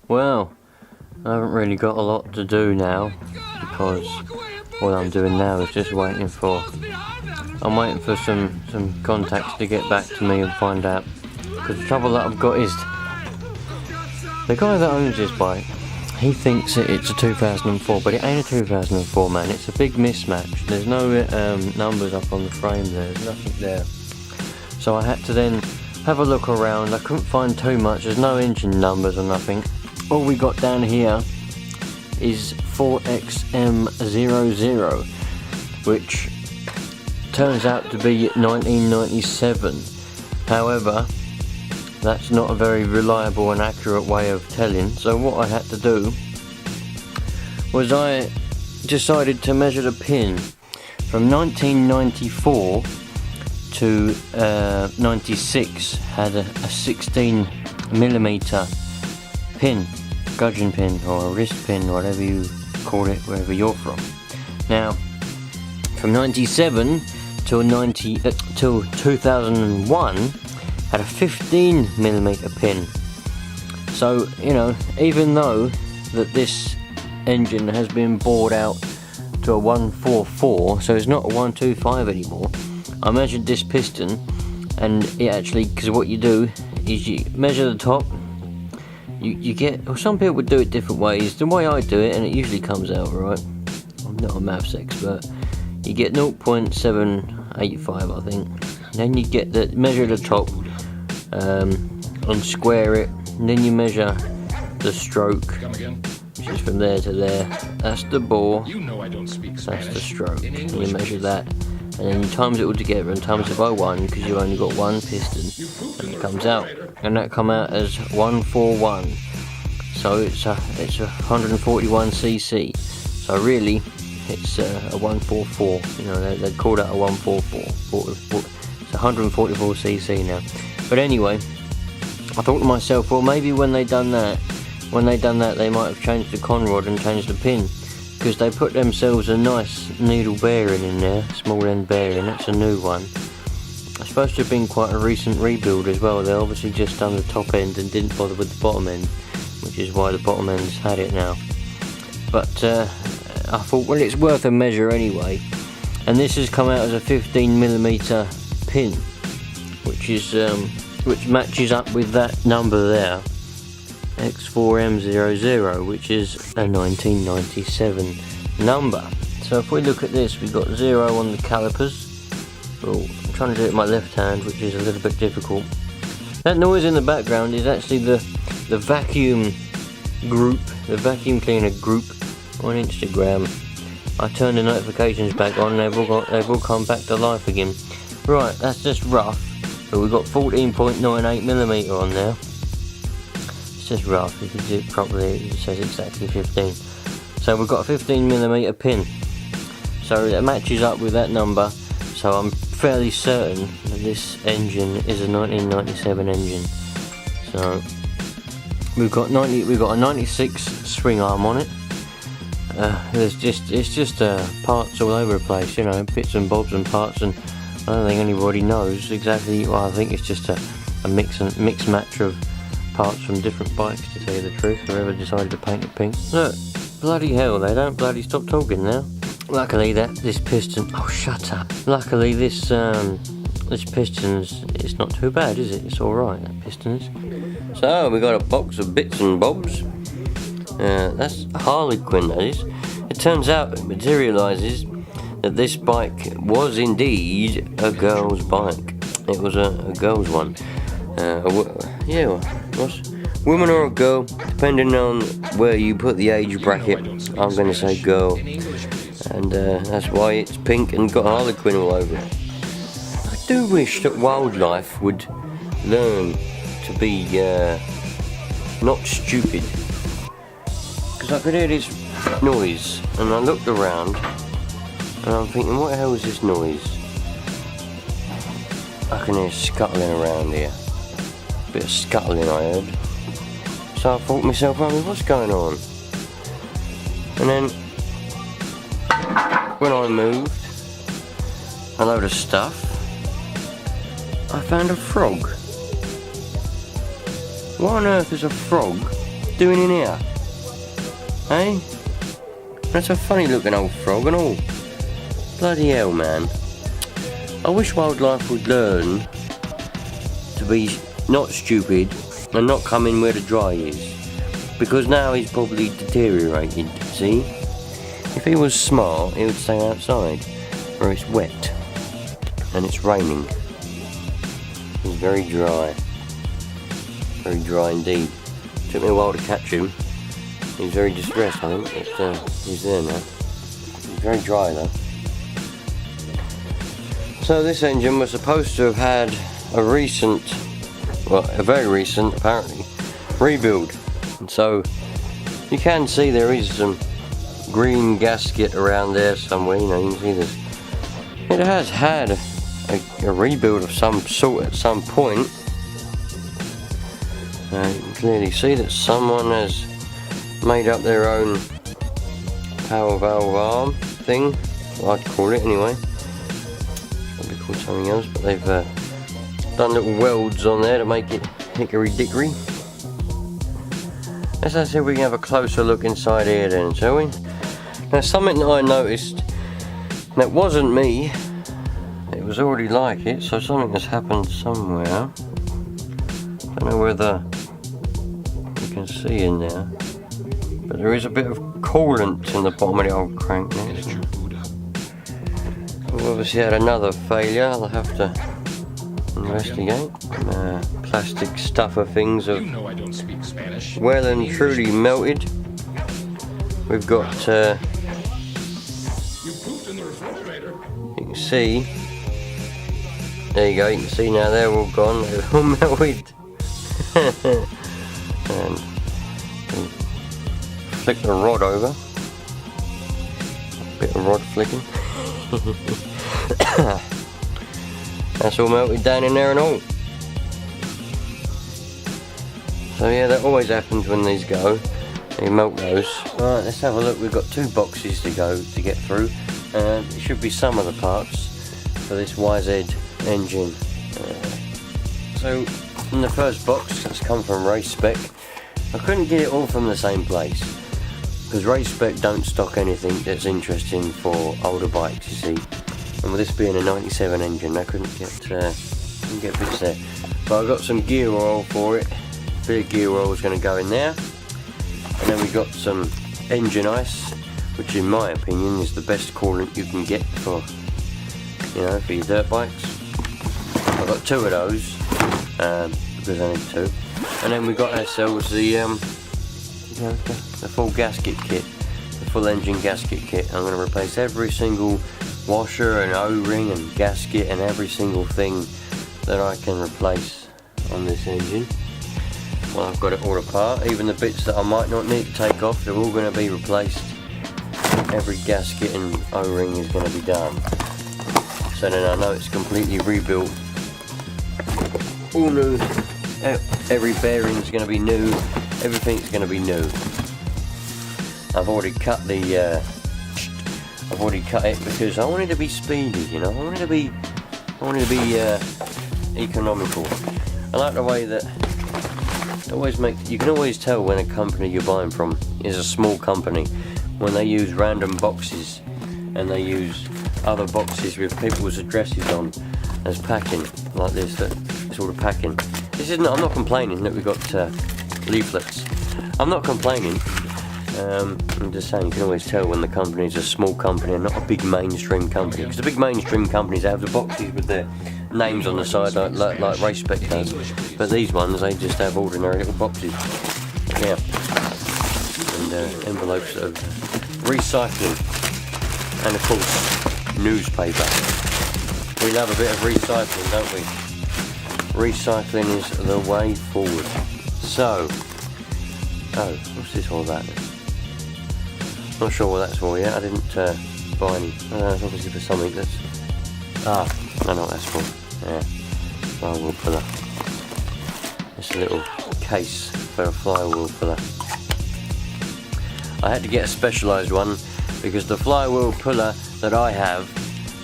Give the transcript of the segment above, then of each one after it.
Well, I haven't really got a lot to do now, because what I'm doing now is just waiting for some contacts to get back to me and find out. Because the trouble that I've got is, the guy that owns this bike, he thinks it's a 2004, but it ain't a 2004, man. It's a big mismatch. There's no numbers up on the frame there, there's nothing there. So I had to then have a look around. I couldn't find too much, there's no engine numbers or nothing. All we got down here is 4XM00, which turns out to be 1997. However, that's not a very reliable and accurate way of telling, so what I had to do was I decided to measure the pin from 1994 to 96. Had a 16mm pin, gudgeon pin or a wrist pin, whatever you call it, wherever you're from. Now, from 97 till 2001, had a 15mm pin. So, you know, even though that this engine has been bored out to a 144, so it's not a 125 anymore, I measured this piston, and it actually, because what you do is you measure the top, you get, well, some people would do it different ways. The way I do it, and it usually comes out right, I'm not a maths expert, you get 0.785, I think. Then you get the measure the top, and square it, and then you measure the stroke, which is from there to there. That's the bore, that's the stroke, and you measure that, and then you times it all together and times it by 1, because you've only got one piston, and it comes out, and that come out as 141. So it's a 141cc. So really, it's a 144. You know, they call that a 144. It's 144cc now. But anyway, I thought to myself, well, maybe when they done that, they might have changed the conrod and changed the pin, because they put themselves a nice needle bearing in there, small end bearing. That's a new one. It's supposed to have been quite a recent rebuild as well. They obviously just done the top end and didn't bother with the bottom end, which is why the bottom end's had it now. But I thought, well, it's worth a measure anyway. And this has come out as a 15mm pin, which matches up with that number there, X4M00, which is a 1997 number. So if we look at this, we've got 0 on the calipers. Well, I'm trying to do it with my left hand, which is a little bit difficult. That noise in the background is actually the vacuum group, the vacuum cleaner group on Instagram. I turned the notifications back on, they've all come back to life again. Right, that's just rough, but we've got 14.98mm on there. It's just rough. If you do it properly, it says exactly 15. So we've got a 15mm pin, so that matches up with that number. So I'm fairly certain that this engine is a 1997 engine. So we've got a 96 swing arm on it. It's just parts all over the place, you know, bits and bobs and parts, and I don't think anybody knows exactly. Well, I think it's just a mix match of parts from different bikes, to tell you the truth. Whoever decided to paint it pink. Look, bloody hell, they don't bloody stop talking now. Luckily this piston, oh shut up. Luckily this piston's, it's not too bad, is it? It's alright, that piston is. So we got a box of bits and bobs. That's Harlequin, that is. It turns out, it materialises that this bike was indeed a girl's bike. It was a girl's one. Woman or a girl, depending on where you put the age bracket. I'm going to say girl, and that's why it's pink and got Harlequin all over it. I do wish that wildlife would learn to be not stupid, because I could hear this noise, and I looked around, and I'm thinking, what the hell is this noise? I can hear scuttling around here. A bit of scuttling I heard. So I thought to myself, what's going on? And then, when I moved a load of stuff, I found a frog. What on earth is a frog doing in here? Eh? That's a funny looking old frog and all. Bloody hell, man. I wish wildlife would learn to be not stupid and not come in where the dry is. Because now he's probably deteriorated, see? If he was smart, he would stay outside, where it's wet and it's raining. He's very dry. Very dry indeed. Took me a while to catch him. He's very distressed, I think, but he's there now. He's very dry though. So this engine was supposed to have had a recent, well, a very recent apparently, rebuild. And so you can see there is some green gasket around there somewhere, you know, you can see this. It has had a rebuild of some sort at some point. You can clearly see that someone has made up their own power valve arm thing, I'd call it anyway. Probably called something else, but they've done little welds on there to make it hickory dickory. Let's see if we can have a closer look inside here then, shall we? Now something that I noticed that wasn't me, it was already like it, so something has happened somewhere. Don't know whether you can see in there, but there is a bit of coolant in the bottom of the old crank there. We've obviously had another failure, I'll have to investigate. Plastic stuffer things have well and truly melted. We've got, you can see, there you go, you can see now they're all gone, they're all melted. And flick the rod over, a bit of rod flicking. That's all melted down in there and all. So yeah, that always happens when these go. You melt those. Right, let's have a look. We've got 2 boxes to get through. It should be some of the parts for this YZ engine. So in the first box, that's come from Race Spec. I couldn't get it all from the same place because Race Spec don't stock anything that's interesting for older bikes, you see. And with this being a 97 engine, I couldn't get bits there. But I got some gear oil for it. A bit of gear oil is going to go in there. And then we got some engine ice, which in my opinion is the best coolant you can get for, you know, for your dirt bikes. I've got 2 of those because I need 2. And then we got ourselves the, you know, the full gasket kit, the full engine gasket kit. I'm going to replace every single washer and O-ring and gasket and every single thing that I can replace on this engine. Well, I've got it all apart, even the bits that I might not need to take off, they're all going to be replaced. Every gasket and O-ring is going to be done. So then I know it's completely rebuilt. All new. Every bearing is going to be new. Everything's going to be new. I've already cut the. I've already cut it because I wanted to be speedy, you know. I wanted to be economical. I like the way that. You can always tell when a company you're buying from is a small company when they use random boxes and they use other boxes with people's addresses on as packing, like this. It's all the packing. I'm not complaining that we've got leaflets. I'm not complaining. I'm just saying you can always tell when the company is a small company and not a big mainstream company. Because the big mainstream companies have the boxes with their names on the side like Race Spec does, but these ones they just have ordinary little boxes. Yeah, and envelopes of recycling, and of course newspaper. We love a bit of recycling, don't we? Recycling is the way forward. So, what's this all about then? Not sure what that's for yet. I didn't buy any. It's obviously for something that's. I know what that's for. Yeah, flywheel puller. It's a little case for a flywheel puller. I had to get a specialised one because the flywheel puller that I have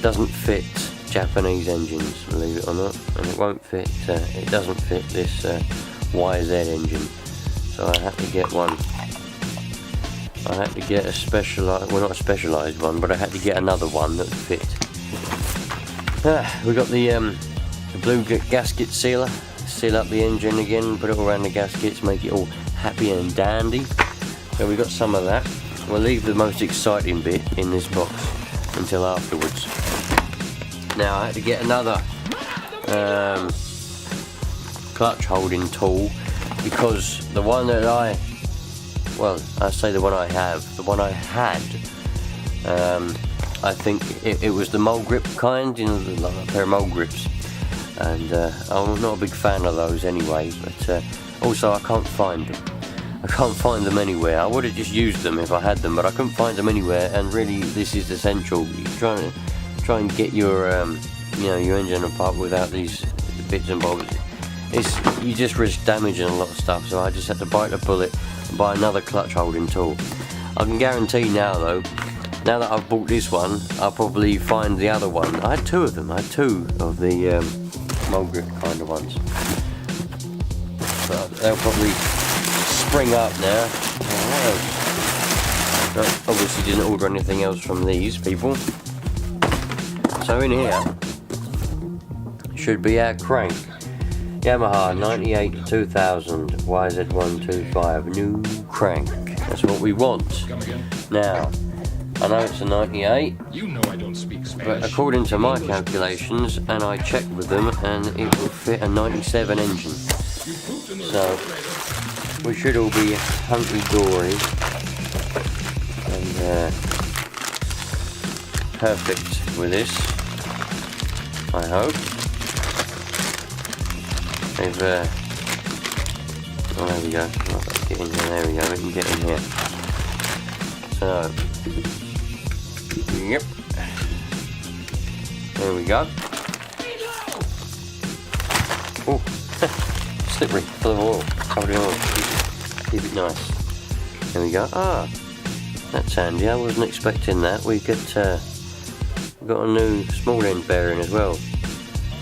doesn't fit Japanese engines, believe it or not, and it won't fit. It doesn't fit this YZ engine. so I had to get one. I had to get a specialised, well not a specialised one, but I had to get another one that fit. We got the blue gasket sealer. Seal up the engine again, put it all around the gaskets, make it all happy and dandy. So we got some of that. We'll leave the most exciting bit in this box until afterwards. Now I had to get another clutch holding tool, because the one that I say the one I have, the one I had, I think it was the mole grip kind, you know, like a pair of mole grips. And I'm not a big fan of those anyway, but also I can't find them. I can't find them anywhere. I would have just used them if I had them, but I couldn't find them anywhere, and really this is essential. You try and get your you know, your engine apart without these bits and bobs. You just risk damaging a lot of stuff, so I just had to bite the bullet and buy another clutch holding tool. I can guarantee now though, now that I've bought this one, I'll probably find the other one. I had two of them. I had two of the mole grip kind of ones. But they'll probably spring up now. But obviously didn't order anything else from these people. So in here should be our crank. Yamaha 98-2000 YZ125 new crank. That's what we want. Now, I know it's a 98, but according to my calculations, and I checked with them, and it will fit a 97 engine. So we should all be hunky-dory and perfect with this, I hope. They've, oh, there we go. Oh, get in here. There we go. We can get in here. So, yep. There we go. Oh, slippery, full of oil. Covered in oil. Keep it nice. There we go. Ah, that's handy. I wasn't expecting that. We got a new small end bearing as well.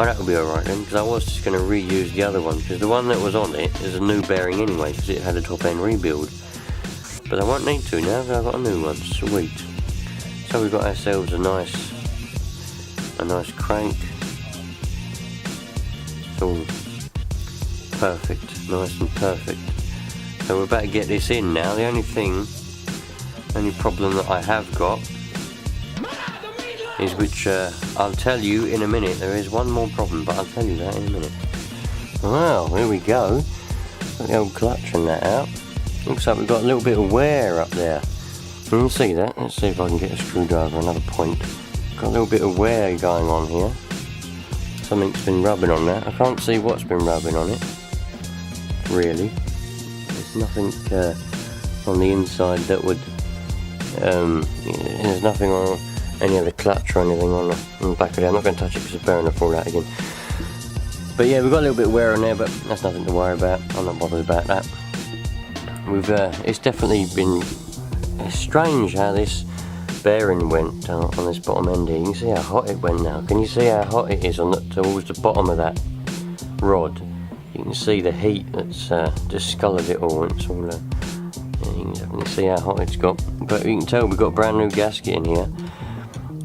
Oh, that will be alright then, because I was just going to reuse the other one, because the one that was on it is a new bearing anyway, because it had a top end rebuild. But I won't need to now, because I've got a new one. Sweet. So we've got ourselves a nice crank. It's all perfect, nice and perfect. So we're about to get this in now. The only problem that I have got is, which I'll tell you in a minute. There is one more problem, but I'll tell you that in a minute. Well, here we go. Got the old clutch and that out. Looks like we've got a little bit of wear up there. Can you see that? Let's see if I can get a screwdriver, another point. Got a little bit of wear going on here. Something's been rubbing on that. I can't see what's been rubbing on it, really. There's nothing on the inside that would, there's nothing on any of the clutch or anything on the back of it. I'm not going to touch it because the bearing will fall out again. But yeah, we've got a little bit of wear on there, but that's nothing to worry about. I'm not bothered about that. It's definitely been strange how this bearing went on this bottom end here. You can see how hot it went now. Can you see how hot it is towards the bottom of that rod? You can see the heat that's discoloured it all. It's all you can definitely see how hot it's got. But you can tell we've got a brand new gasket in here.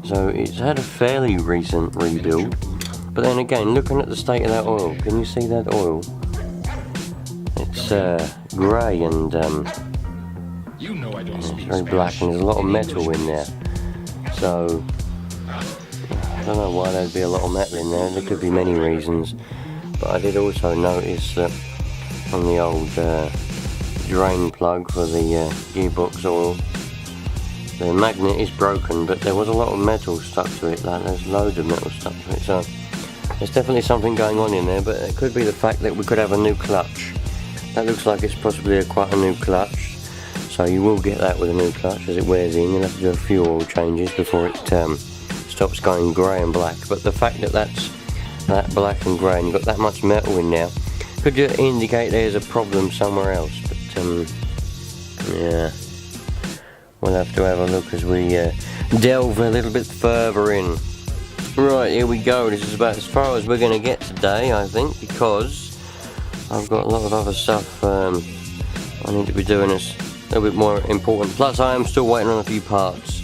So it's had a fairly recent rebuild. But then again, looking at the state of that oil, can you see that oil? It's grey and it's very black, and there's a lot of metal in there. So I don't know why there'd be a lot of metal in there. There could be many reasons. But I did also notice that on the old drain plug for the gearbox oil, the magnet is broken, but there was a lot of metal stuck to it. Like, there's loads of metal stuck to it. So there's definitely something going on in there, but it could be the fact that we could have a new clutch. That looks like it's possibly quite a new clutch, so you will get that with a new clutch as it wears in. You'll have to do a few oil changes before it stops going grey and black. But the fact that that's that black and grey and you've got that much metal in there could indicate there's a problem somewhere else. But yeah, we'll have to have a look as we delve a little bit further in. Right, here we go. This is about as far as we're going to get today, I think, because I've got a lot of other stuff on I need to be doing is a little bit more important. Plus I am still waiting on a few parts,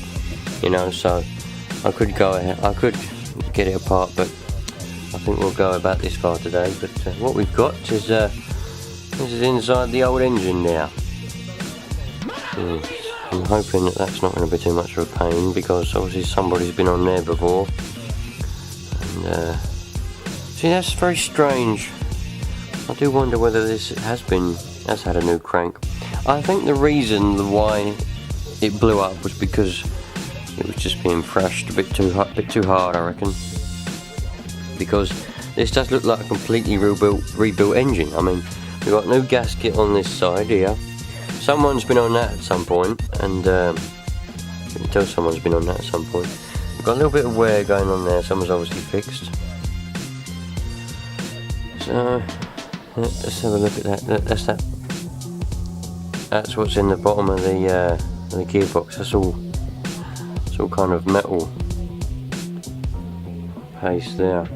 you know, so I could go ahead, I could get it apart, but I think we'll go about this far today. But what we've got is this is inside the old engine now. I'm hoping that that's not going to be too much of a pain, because obviously somebody's been on there before. And see, that's very strange. I do wonder whether this has had a new crank. I think the reason why it blew up was because it was just being thrashed a bit too hard, I reckon. Because this does look like a completely rebuilt engine. I mean, we've got no gasket on this side here. Someone's been on that at some point, and you can tell someone's been on that at some point. We've got a little bit of wear going on there. Someone's obviously fixed. So let's have a look at that. That's what's in the bottom of the gearbox. That's all. It's all kind of metal paste there.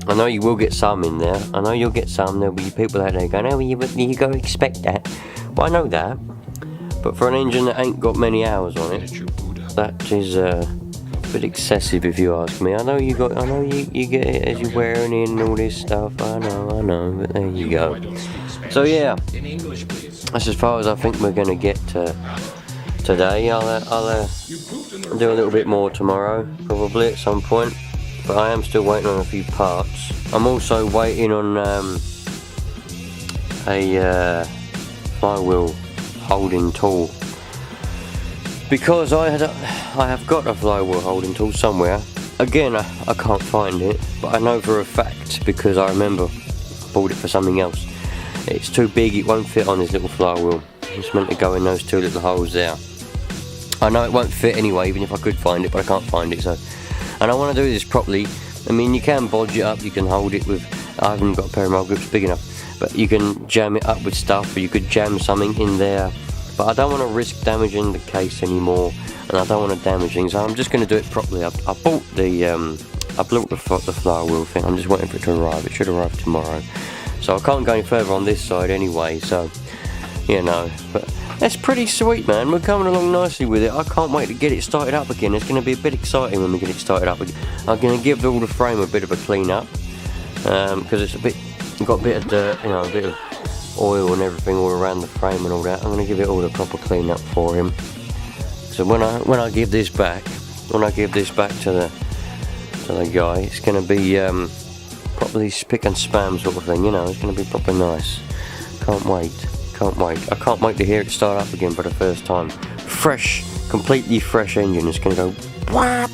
I know you will get some in there. I know you'll get some. There'll be people out there going, "Oh, you go expect that." Well, I know that, but for an engine that ain't got many hours on it, that is a bit excessive, if you ask me. I know you get it as you're wearing in and all this stuff. I know, but there you go. So yeah, that's as far as I think we're going to get today. I'll do a little bit more tomorrow, probably at some point. But I am still waiting on a few parts. I'm also waiting on a flywheel holding tool, because I have got a flywheel holding tool somewhere. Again, I can't find it, but I know for a fact, because I remember I bought it for something else. It's too big, it won't fit on this little flywheel. It's meant to go in those two little holes there. I know it won't fit anyway, even if I could find it, but I can't find it. So, and I want to do this properly. I mean, you can bodge it up, you can hold it with, I haven't got a pair of mole grips big enough, but you can jam it up with stuff, or you could jam something in there. But I don't want to risk damaging the case anymore, and I don't want to damage things, so I'm just going to do it properly. I bought the flywheel thing. I'm just waiting for it to arrive. It should arrive tomorrow, so I can't go any further on this side anyway, so, you know, but that's pretty sweet, man. We're coming along nicely with it. I can't wait to get it started up again. It's going to be a bit exciting when we get it started up again. I'm going to give all the frame a bit of a clean up, because it's got a bit of dirt, you know, a bit of oil and everything all around the frame and all that. I'm going to give it all the proper clean up for him. So when I give this back, to the guy, it's going to be properly spick and spam sort of thing. You know, it's going to be proper nice. Can't wait. I can't wait to hear it start up again for the first time. Fresh, completely fresh engine. It's going to go whap.